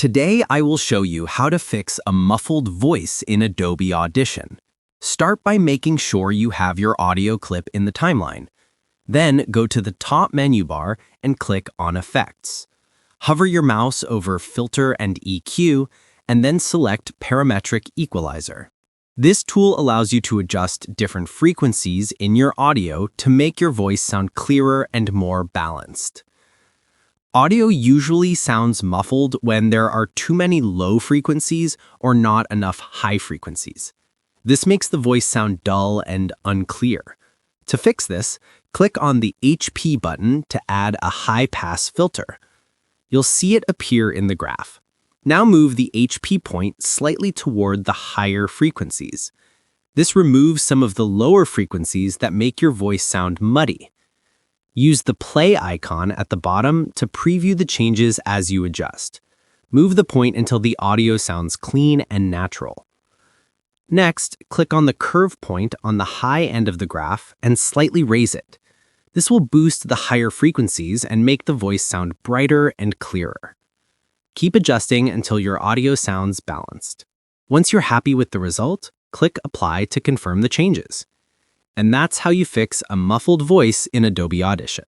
Today, I will show you how to fix a muffled voice in Adobe Audition. Start by making sure you have your audio clip in the timeline. Then go to the top menu bar and click on Effects. Hover your mouse over Filter and EQ, and then select Parametric Equalizer. This tool allows you to adjust different frequencies in your audio to make your voice sound clearer and more balanced. Audio usually sounds muffled when there are too many low frequencies or not enough high frequencies. This makes the voice sound dull and unclear. To fix this, click on the HP button to add a high-pass filter. You'll see it appear in the graph. Now move the HP point slightly toward the higher frequencies. This removes some of the lower frequencies that make your voice sound muddy. Use the play icon at the bottom to preview the changes as you adjust. Move the point until the audio sounds clean and natural. Next, click on the curve point on the high end of the graph and slightly raise it. This will boost the higher frequencies and make the voice sound brighter and clearer. Keep adjusting until your audio sounds balanced. Once you're happy with the result, click Apply to confirm the changes. And that's how you fix a muffled voice in Adobe Audition.